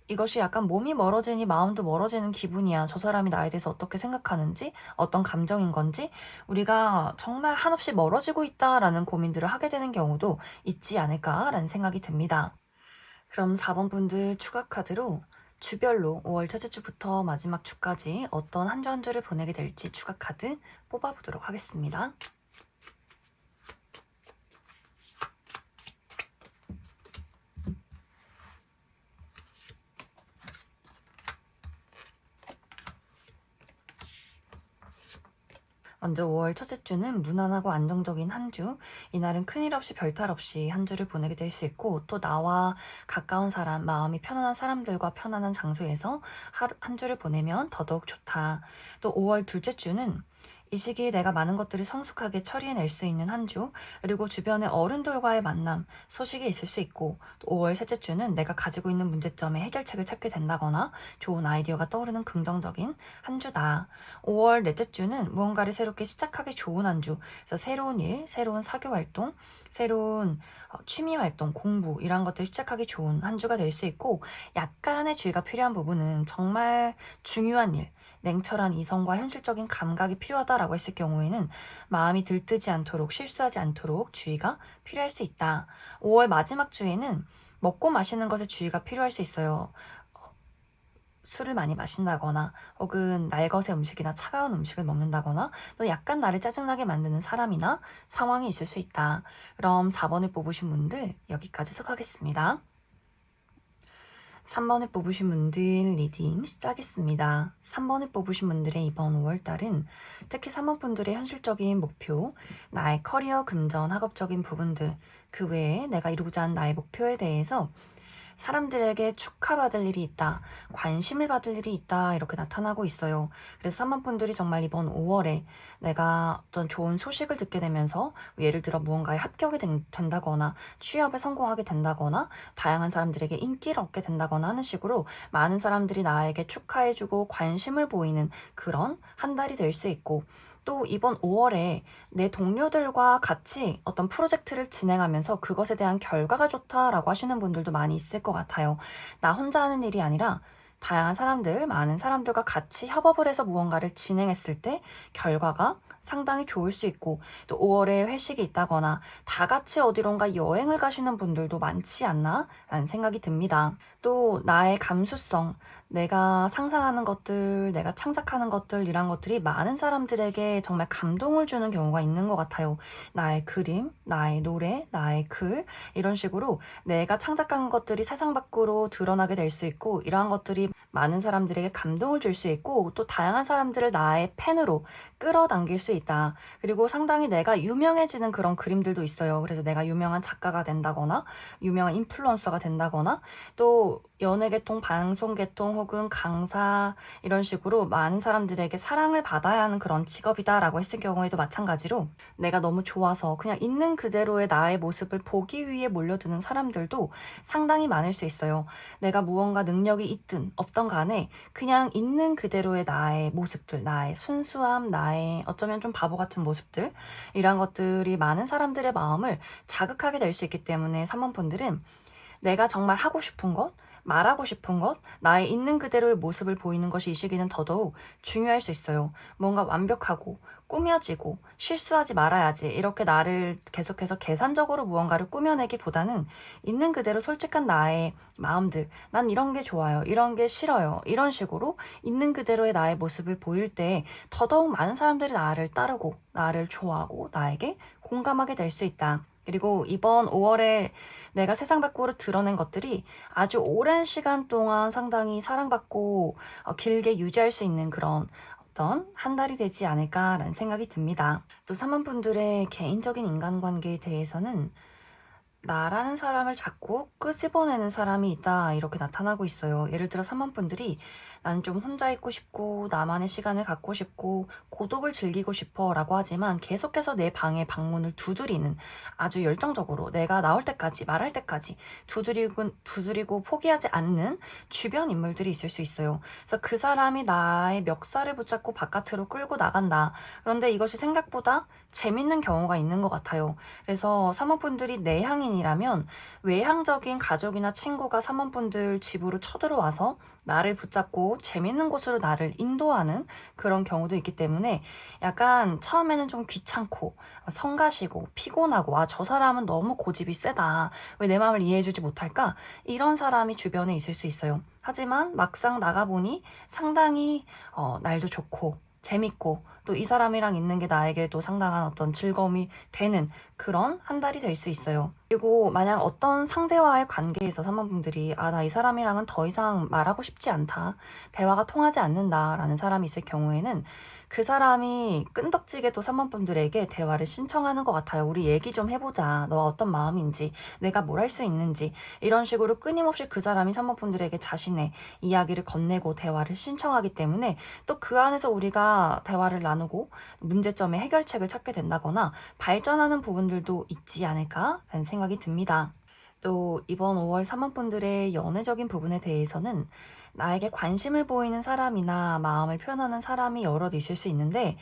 이것이 약간 몸이 멀어지니 마음도 멀어지는 기분이야. 저 사람이 나에 대해서 어떻게 생각하는지, 어떤 감정인 건지, 우리가 정말 한없이 멀어지고 있다라는 고민들을 하게 되는 경우도 있지 않을까라는 생각이 듭니다. 그럼 4번 분들 추가 카드로 주별로 5월 첫째 주부터 마지막 주까지 어떤 한 주 한 주를 보내게 될지 추가 카드 뽑아보도록 하겠습니다. 먼저 5월 첫째 주는 무난하고 안정적인 한 주, 이날은 큰일 없이 별탈 없이 한 주를 보내게 될 수 있고, 또 나와 가까운 사람, 마음이 편안한 사람들과 편안한 장소에서 한 주를 보내면 더더욱 좋다. 또 5월 둘째 주는 이 시기에 내가 많은 것들을 성숙하게 처리해낼 수 있는 한 주, 그리고 주변의 어른들과의 만남, 소식이 있을 수 있고, 또 5월 셋째 주는 내가 가지고 있는 문제점에 해결책을 찾게 된다거나 좋은 아이디어가 떠오르는 긍정적인 한 주다. 5월 넷째 주는 무언가를 새롭게 시작하기 좋은 한 주, 그래서 새로운 일, 새로운 사교 활동, 새로운 취미 활동, 공부 이런 것들 시작하기 좋은 한 주가 될 수 있고, 약간의 주의가 필요한 부분은 정말 중요한 일, 냉철한 이성과 현실적인 감각이 필요하다라고 했을 경우에는 마음이 들뜨지 않도록 실수하지 않도록 주의가 필요할 수 있다. 5월 마지막 주에는 먹고 마시는 것에 주의가 필요할 수 있어요. 술을 많이 마신다거나 혹은 날것의 음식이나 차가운 음식을 먹는다거나 또 약간 나를 짜증나게 만드는 사람이나 상황이 있을 수 있다. 그럼 4번을 뽑으신 분들 여기까지 해석하겠습니다. 3번을 뽑으신 분들 리딩 시작했습니다. 3번을 뽑으신 분들의 이번 5월달은 특히 3번 분들의 현실적인 목표, 나의 커리어 금전 학업적인 부분들, 그 외에 내가 이루고자 하는 나의 목표에 대해서 사람들에게 축하받을 일이 있다, 관심을 받을 일이 있다 이렇게 나타나고 있어요. 그래서 3번 분들이 정말 이번 5월에 내가 어떤 좋은 소식을 듣게 되면서 예를 들어 무언가에 합격이 된다거나 취업에 성공하게 된다거나 다양한 사람들에게 인기를 얻게 된다거나 하는 식으로 많은 사람들이 나에게 축하해주고 관심을 보이는 그런 한 달이 될 수 있고, 또 이번 5월에 내 동료들과 같이 어떤 프로젝트를 진행하면서 그것에 대한 결과가 좋다라고 하시는 분들도 많이 있을 것 같아요. 나 혼자 하는 일이 아니라 다양한 사람들, 많은 사람들과 같이 협업을 해서 무언가를 진행했을 때 결과가 상당히 좋을 수 있고, 또 5월에 회식이 있다거나 다 같이 어디론가 여행을 가시는 분들도 많지 않나 라는 생각이 듭니다. 또 나의 감수성, 내가 상상하는 것들, 내가 창작하는 것들, 이런 것들이 많은 사람들에게 정말 감동을 주는 경우가 있는 것 같아요. 나의 그림, 나의 노래, 나의 글, 이런 식으로 내가 창작한 것들이 세상 밖으로 드러나게 될 수 있고, 이러한 것들이 많은 사람들에게 감동을 줄 수 있고, 또 다양한 사람들을 나의 팬으로 끌어당길 수 있다. 그리고 상당히 내가 유명해지는 그런 그림들도 있어요. 그래서 내가 유명한 작가가 된다거나, 유명한 인플루언서가 된다거나, 또 연예계통, 방송계통 혹은 강사 이런 식으로 많은 사람들에게 사랑을 받아야 하는 그런 직업이다라고 했을 경우에도 마찬가지로 내가 너무 좋아서 그냥 있는 그대로의 나의 모습을 보기 위해 몰려드는 사람들도 상당히 많을 수 있어요. 내가 무언가 능력이 있든 없던 간에 그냥 있는 그대로의 나의 모습들, 나의 순수함, 나의 어쩌면 좀 바보 같은 모습들, 이런 것들이 많은 사람들의 마음을 자극하게 될 수 있기 때문에 3번 분들은 내가 정말 하고 싶은 것, 말하고 싶은 것, 나의 있는 그대로의 모습을 보이는 것이 이 시기는 더더욱 중요할 수 있어요. 뭔가 완벽하고 꾸며지고 실수하지 말아야지 이렇게 나를 계속해서 계산적으로 무언가를 꾸며내기보다는 있는 그대로 솔직한 나의 마음들, 난 이런 게 좋아요, 이런 게 싫어요, 이런 식으로 있는 그대로의 나의 모습을 보일 때 더더욱 많은 사람들이 나를 따르고 나를 좋아하고 나에게 공감하게 될 수 있다. 그리고 이번 5월에 내가 세상 밖으로 드러낸 것들이 아주 오랜 시간 동안 상당히 사랑받고 길게 유지할 수 있는 그런 어떤 한 달이 되지 않을까라는 생각이 듭니다. 또 3번 분들의 개인적인 인간관계에 대해서는 나라는 사람을 자꾸 끄집어내는 사람이 있다 이렇게 나타나고 있어요. 예를 들어 3번 분들이 나는 좀 혼자 있고 싶고 나만의 시간을 갖고 싶고 고독을 즐기고 싶어 라고 하지만 계속해서 내 방의 방문을 두드리는, 아주 열정적으로 내가 나올 때까지 말할 때까지 두드리고 포기하지 않는 주변 인물들이 있을 수 있어요. 그래서 그 사람이 나의 멱살을 붙잡고 바깥으로 끌고 나간다. 그런데 이것이 생각보다 재밌는 경우가 있는 것 같아요. 그래서 사모분들이 내향인이라면 외향적인 가족이나 친구가 사모분들 집으로 쳐들어와서 나를 붙잡고 재밌는 곳으로 나를 인도하는 그런 경우도 있기 때문에 약간 처음에는 좀 귀찮고 성가시고 피곤하고, 아, 저 사람은 너무 고집이 세다, 왜 내 마음을 이해해주지 못할까, 이런 사람이 주변에 있을 수 있어요. 하지만 막상 나가보니 상당히 날도 좋고 재밌고 또 이 사람이랑 있는 게 나에게도 상당한 어떤 즐거움이 되는 그런 한 달이 될 수 있어요. 그리고 만약 어떤 상대와의 관계에서 3번분들이 나 이 사람이랑은 더 이상 말하고 싶지 않다, 대화가 통하지 않는다라는 사람이 있을 경우에는 그 사람이 끈덕지게 또 3번분들에게 대화를 신청하는 것 같아요. 우리 얘기 좀 해보자. 너가 어떤 마음인지, 내가 뭘 할 수 있는지, 이런 식으로 끊임없이 그 사람이 3번분들에게 자신의 이야기를 건네고 대화를 신청하기 때문에 또 그 안에서 우리가 대화를 나누고 문제점의 해결책을 찾게 된다거나 발전하는 부분들도 있지 않을까라는 생각이 듭니다. 또 이번 5월 3번분들의 연애적인 부분에 대해서는 나에게 관심을 보이는 사람이나 마음을 표현하는 사람이 여럿 있을 수 있는데,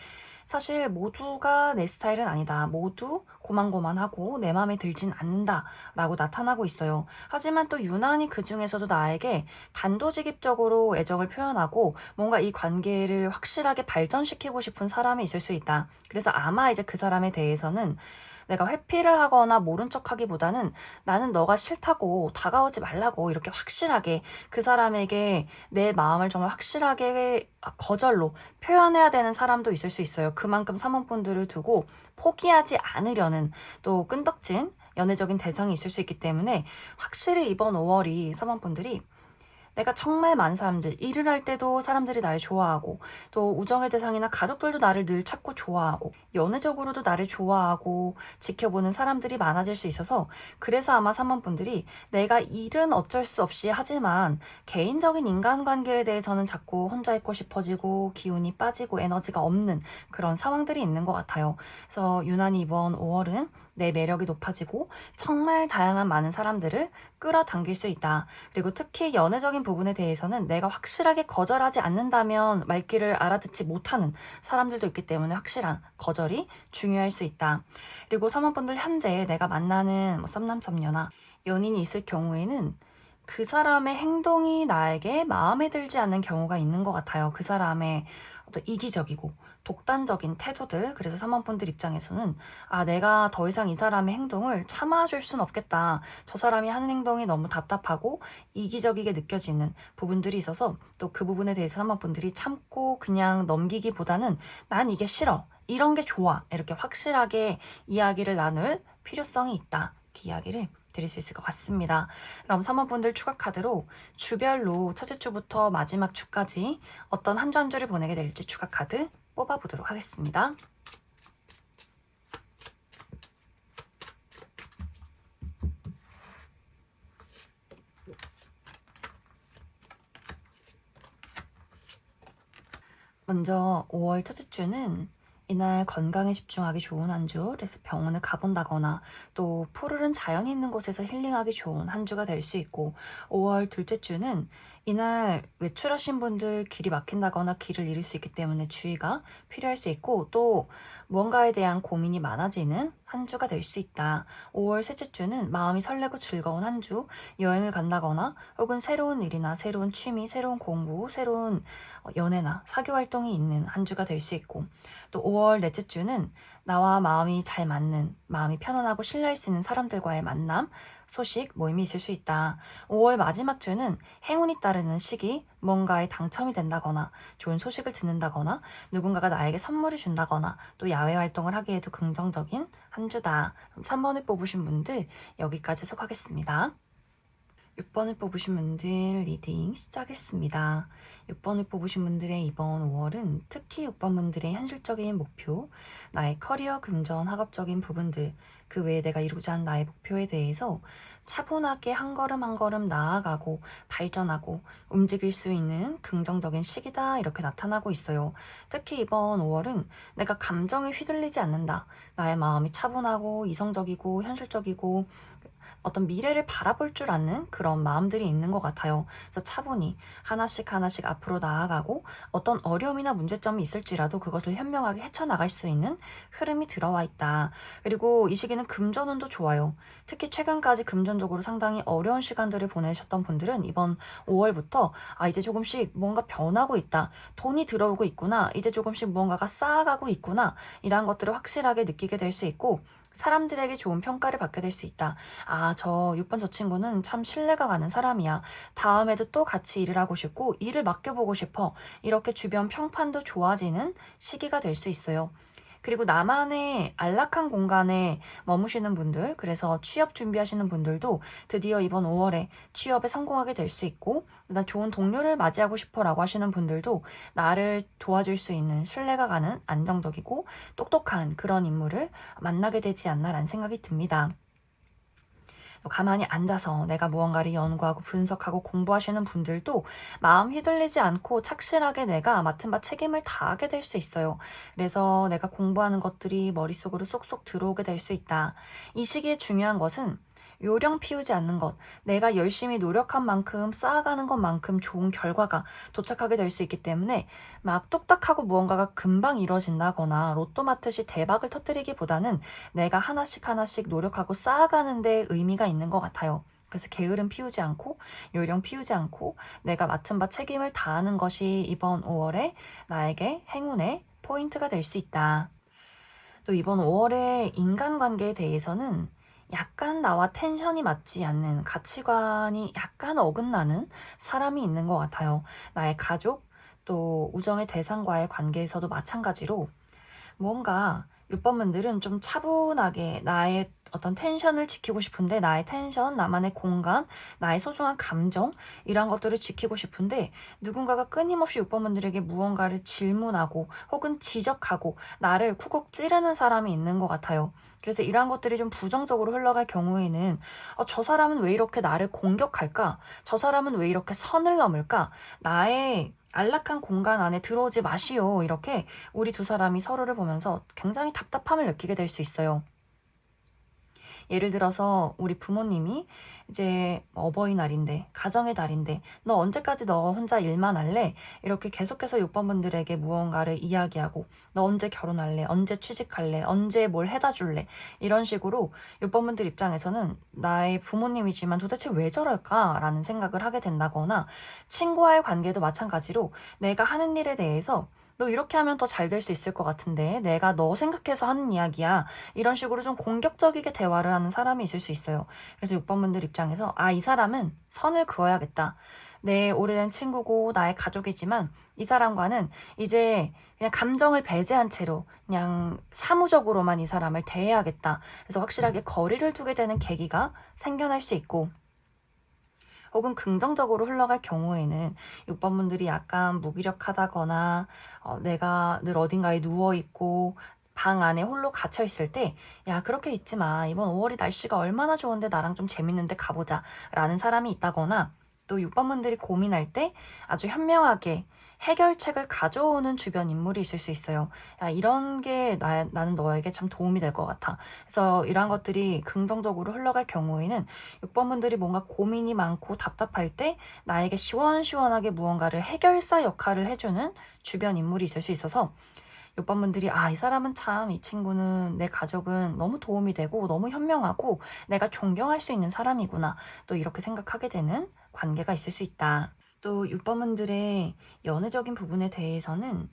사실 모두가 내 스타일은 아니다, 모두 고만고만하고 내 마음에 들진 않는다 라고 나타나고 있어요. 하지만 또 유난히 그 중에서도 나에게 단도직입적으로 애정을 표현하고 뭔가 이 관계를 확실하게 발전시키고 싶은 사람이 있을 수 있다. 그래서 아마 이제 그 사람에 대해서는 내가 회피를 하거나 모른 척 하기보다는 나는 너가 싫다고, 다가오지 말라고 이렇게 확실하게 그 사람에게 내 마음을 정말 확실하게 거절로 표현해야 되는 사람도 있을 수 있어요. 그만큼 3번분들을 두고 포기하지 않으려는 또 끈덕진 연애적인 대상이 있을 수 있기 때문에 확실히 이번 5월이 3번분들이 내가 정말 많은 사람들, 일을 할 때도 사람들이 나를 좋아하고, 또 우정의 대상이나 가족들도 나를 늘 찾고 좋아하고, 연애적으로도 나를 좋아하고 지켜보는 사람들이 많아질 수 있어서, 그래서 아마 3번분들이 내가 일은 어쩔 수 없이 하지만 개인적인 인간관계에 대해서는 자꾸 혼자 있고 싶어지고 기운이 빠지고 에너지가 없는 그런 상황들이 있는 것 같아요. 그래서 유난히 이번 5월은 내 매력이 높아지고 정말 다양한 많은 사람들을 끌어당길 수 있다. 그리고 특히 연애적인 부분에 대해서는 내가 확실하게 거절하지 않는다면 말귀를 알아듣지 못하는 사람들도 있기 때문에 확실한 거절이 중요할 수 있다. 그리고 3번분들 현재 내가 만나는 썸남썸녀나 연인이 있을 경우에는 그 사람의 행동이 나에게 마음에 들지 않는 경우가 있는 것 같아요. 그 사람의 어떤 이기적이고 독단적인 태도들. 그래서 3번분들 입장에서는 내가 더 이상 이 사람의 행동을 참아줄 순 없겠다. 저 사람이 하는 행동이 너무 답답하고 이기적이게 느껴지는 부분들이 있어서 또 그 부분에 대해서 3번분들이 참고 그냥 넘기기보다는 난 이게 싫어, 이런 게 좋아, 이렇게 확실하게 이야기를 나눌 필요성이 있다. 이렇게 이야기를 드릴 수 있을 것 같습니다. 그럼 3번분들 추가 카드로 주별로 첫째 주부터 마지막 주까지 어떤 한 주 한 주를 보내게 될지 추가 카드 뽑아보도록 하겠습니다. 먼저 5월 첫째 주는 이날 건강에 집중하기 좋은 한 주, 그래서 병원을 가본다거나 또 푸르른 자연이 있는 곳에서 힐링하기 좋은 한 주가 될 수 있고, 5월 둘째 주는 이날 외출하신 분들 길이 막힌다거나 길을 잃을 수 있기 때문에 주의가 필요할 수 있고, 또 무언가에 대한 고민이 많아지는 한 주가 될 수 있다. 5월 셋째 주는 마음이 설레고 즐거운 한 주, 여행을 간다거나 혹은 새로운 일이나 새로운 취미, 새로운 공부, 새로운 연애나 사교 활동이 있는 한 주가 될 수 있고, 또 5월 넷째 주는 나와 마음이 잘 맞는, 마음이 편안하고 신뢰할 수 있는 사람들과의 만남, 소식, 모임이 있을 수 있다. 5월 마지막 주는 행운이 따르는 시기, 뭔가에 당첨이 된다거나 좋은 소식을 듣는다거나 누군가가 나에게 선물을 준다거나 또 야외 활동을 하기에도 긍정적인 한 주다. 3번을 뽑으신 분들 여기까지 해석하겠습니다. 6번을 뽑으신 분들 리딩 시작했습니다. 6번을 뽑으신 분들의 이번 5월은 특히 6번 분들의 현실적인 목표, 나의 커리어, 금전, 학업적인 부분들, 그 외에 내가 이루고자 하는 나의 목표에 대해서 차분하게 한 걸음 한 걸음 나아가고 발전하고 움직일 수 있는 긍정적인 시기다, 이렇게 나타나고 있어요. 특히 이번 5월은 내가 감정에 휘둘리지 않는다. 나의 마음이 차분하고 이성적이고 현실적이고 어떤 미래를 바라볼 줄 아는 그런 마음들이 있는 것 같아요. 그래서 차분히 하나씩 하나씩 앞으로 나아가고 어떤 어려움이나 문제점이 있을지라도 그것을 현명하게 헤쳐나갈 수 있는 흐름이 들어와 있다. 그리고 이 시기는 금전운도 좋아요. 특히 최근까지 금전적으로 상당히 어려운 시간들을 보내셨던 분들은 이번 5월부터 이제 조금씩 뭔가 변하고 있다. 돈이 들어오고 있구나. 이제 조금씩 무언가가 쌓아가고 있구나. 이러한 것들을 확실하게 느끼게 될 수 있고, 사람들에게 좋은 평가를 받게 될 수 있다. 아, 6번 저 친구는 참 신뢰가 가는 사람이야. 다음에도 또 같이 일을 하고 싶고 일을 맡겨보고 싶어. 이렇게 주변 평판도 좋아지는 시기가 될 수 있어요. 그리고 나만의 안락한 공간에 머무시는 분들, 그래서 취업 준비하시는 분들도 드디어 이번 5월에 취업에 성공하게 될 수 있고, 나 좋은 동료를 맞이하고 싶어 라고 하시는 분들도 나를 도와줄 수 있는 신뢰가 가는 안정적이고 똑똑한 그런 인물을 만나게 되지 않나라는 생각이 듭니다. 가만히 앉아서 내가 무언가를 연구하고 분석하고 공부하시는 분들도 마음 휘둘리지 않고 착실하게 내가 맡은 바 책임을 다하게 될 수 있어요. 그래서 내가 공부하는 것들이 머릿속으로 쏙쏙 들어오게 될 수 있다. 이 시기에 중요한 것은 요령 피우지 않는 것, 내가 열심히 노력한 만큼 쌓아가는 것만큼 좋은 결과가 도착하게 될 수 있기 때문에 막 뚝딱하고 무언가가 금방 이루어진다거나 로또 맞듯이 대박을 터뜨리기보다는 내가 하나씩 하나씩 노력하고 쌓아가는 데 의미가 있는 것 같아요. 그래서 게으름 피우지 않고 요령 피우지 않고 내가 맡은 바 책임을 다하는 것이 이번 5월에 나에게 행운의 포인트가 될 수 있다. 또 이번 5월의 인간관계에 대해서는 약간 나와 텐션이 맞지 않는 가치관이 약간 어긋나는 사람이 있는 것 같아요. 나의 가족, 또 우정의 대상과의 관계에서도 마찬가지로 무언가 6번분들은 좀 차분하게 나의 어떤 텐션을 지키고 싶은데 나의 텐션, 나만의 공간, 나의 소중한 감정 이런 것들을 지키고 싶은데 누군가가 끊임없이 6번분들에게 무언가를 질문하고 혹은 지적하고 나를 쿡쿡 찌르는 사람이 있는 것 같아요. 그래서 이러한 것들이 좀 부정적으로 흘러갈 경우에는 저 사람은 왜 이렇게 나를 공격할까? 저 사람은 왜 이렇게 선을 넘을까? 나의 안락한 공간 안에 들어오지 마시오. 이렇게 우리 두 사람이 서로를 보면서 굉장히 답답함을 느끼게 될 수 있어요. 예를 들어서 우리 부모님이 이제 어버이날인데, 가정의 달인데, 너 언제까지 너 혼자 일만 할래? 이렇게 계속해서 6번분들에게 무언가를 이야기하고, 너 언제 결혼할래? 언제 취직할래? 언제 뭘 해다 줄래? 이런 식으로 6번분들 입장에서는 나의 부모님이지만 도대체 왜 저럴까? 라는 생각을 하게 된다거나, 친구와의 관계도 마찬가지로 내가 하는 일에 대해서 너 이렇게 하면 더 잘 될 수 있을 것 같은데 내가 너 생각해서 하는 이야기야. 이런 식으로 좀 공격적이게 대화를 하는 사람이 있을 수 있어요. 그래서 6번분들 입장에서 이 사람은 선을 그어야겠다. 내 오래된 친구고 나의 가족이지만 이 사람과는 이제 그냥 감정을 배제한 채로 그냥 사무적으로만 이 사람을 대해야겠다. 그래서 확실하게 거리를 두게 되는 계기가 생겨날 수 있고 혹은 긍정적으로 흘러갈 경우에는 6번분들이 약간 무기력하다거나 내가 늘 어딘가에 누워있고 방 안에 홀로 갇혀 있을 때, 야, 그렇게 있지 마. 이번 5월이 날씨가 얼마나 좋은데 나랑 좀 재밌는데 가보자. 라는 사람이 있다거나, 또 6번분들이 고민할 때 아주 현명하게 해결책을 가져오는 주변 인물이 있을 수 있어요. 야, 이런 게 나는 너에게 참 도움이 될 것 같아. 그래서 이러한 것들이 긍정적으로 흘러갈 경우에는 6번분들이 뭔가 고민이 많고 답답할 때 나에게 시원시원하게 무언가를 해결사 역할을 해주는 주변 인물이 있을 수 있어서 6번분들이 이 사람은 참 이 친구는 내 가족은 너무 도움이 되고 너무 현명하고 내가 존경할 수 있는 사람이구나. 또 이렇게 생각하게 되는 관계가 있을 수 있다. 또 6번분들의 연애적인 부분에 대해서는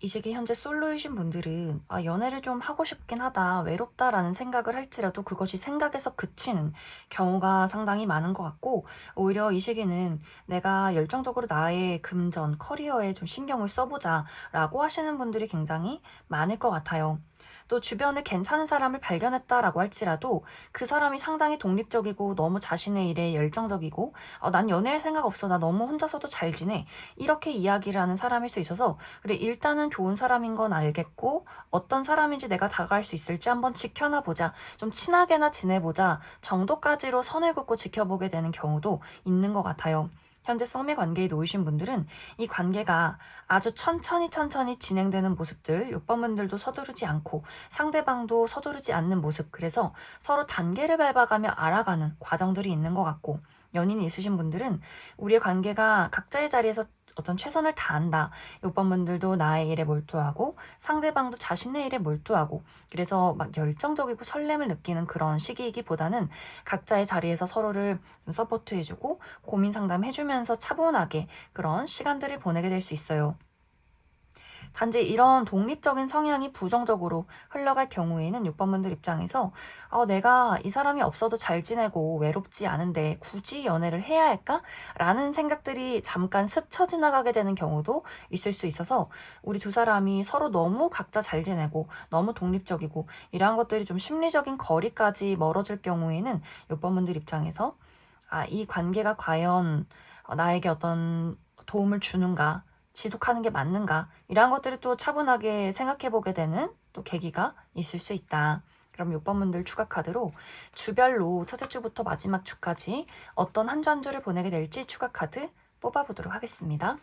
이 시기 현재 솔로이신 분들은 연애를 좀 하고 싶긴 하다, 외롭다라는 생각을 할지라도 그것이 생각에서 그치는 경우가 상당히 많은 것 같고 오히려 이 시기는 내가 열정적으로 나의 금전, 커리어에 좀 신경을 써보자 라고 하시는 분들이 굉장히 많을 것 같아요. 또 주변에 괜찮은 사람을 발견했다라고 할지라도 그 사람이 상당히 독립적이고 너무 자신의 일에 열정적이고 난 연애할 생각 없어. 나 너무 혼자서도 잘 지내. 이렇게 이야기를 하는 사람일 수 있어서 그래 일단은 좋은 사람인 건 알겠고 어떤 사람인지 내가 다가갈 수 있을지 한번 지켜나 보자. 좀 친하게나 지내보자 정도까지로 선을 긋고 지켜보게 되는 경우도 있는 것 같아요. 현재 썸의 관계에 놓이신 분들은 이 관계가 아주 천천히 진행되는 모습들, 6번분들도 서두르지 않고 상대방도 서두르지 않는 모습, 그래서 서로 단계를 밟아가며 알아가는 과정들이 있는 것 같고 연인이 있으신 분들은 우리의 관계가 각자의 자리에서 어떤 최선을 다한다. 6번분들도 나의 일에 몰두하고 상대방도 자신의 일에 몰두하고 그래서 막 열정적이고 설렘을 느끼는 그런 시기이기보다는 각자의 자리에서 서로를 좀 서포트해주고 고민 상담해주면서 차분하게 그런 시간들을 보내게 될 수 있어요. 단지 이런 독립적인 성향이 부정적으로 흘러갈 경우에는 6번 분들 입장에서 내가 이 사람이 없어도 잘 지내고 외롭지 않은데 굳이 연애를 해야 할까? 라는 생각들이 잠깐 스쳐 지나가게 되는 경우도 있을 수 있어서 우리 두 사람이 서로 너무 각자 잘 지내고 너무 독립적이고 이러한 것들이 좀 심리적인 거리까지 멀어질 경우에는 6번 분들 입장에서 이 관계가 과연 나에게 어떤 도움을 주는가, 지속하는 게 맞는가, 이러한 것들을 또 차분하게 생각해 보게 되는 또 계기가 있을 수 있다. 그럼 6번 분들 추가 카드로 주별로 첫째 주부터 마지막 주까지 어떤 한 주 한 주를 보내게 될지 추가 카드 뽑아보도록 하겠습니다.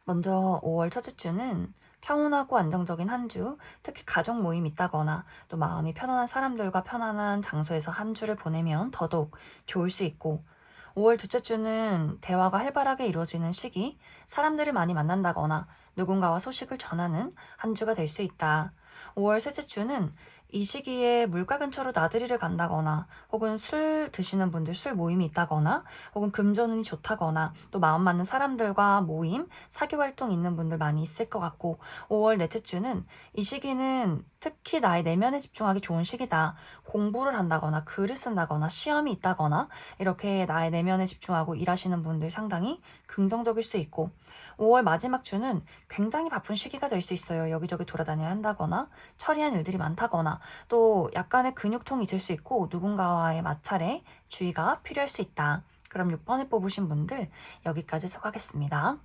먼저 5월 첫째 주는 평온하고 안정적인 한 주, 특히 가족 모임이 있다거나 또 마음이 편안한 사람들과 편안한 장소에서 한 주를 보내면 더더욱 좋을 수 있고, 5월 둘째 주는 대화가 활발하게 이루어지는 시기, 사람들을 많이 만난다거나 누군가와 소식을 전하는 한 주가 될 수 있다. 5월 셋째 주는 이 시기에 물가 근처로 나들이를 간다거나 혹은 술 드시는 분들 술 모임이 있다거나 혹은 금전운이 좋다거나 또 마음 맞는 사람들과 모임, 사교 활동 있는 분들 많이 있을 것 같고, 5월 넷째 주는 이 시기는 특히 나의 내면에 집중하기 좋은 시기다. 공부를 한다거나 글을 쓴다거나 시험이 있다거나 이렇게 나의 내면에 집중하고 일하시는 분들 상당히 긍정적일 수 있고, 5월 마지막 주는 굉장히 바쁜 시기가 될 수 있어요. 여기저기 돌아다녀야 한다거나 처리할 일들이 많다거나 또 약간의 근육통이 있을 수 있고 누군가와의 마찰에 주의가 필요할 수 있다. 그럼 6번을 뽑으신 분들 여기까지 소개하겠습니다.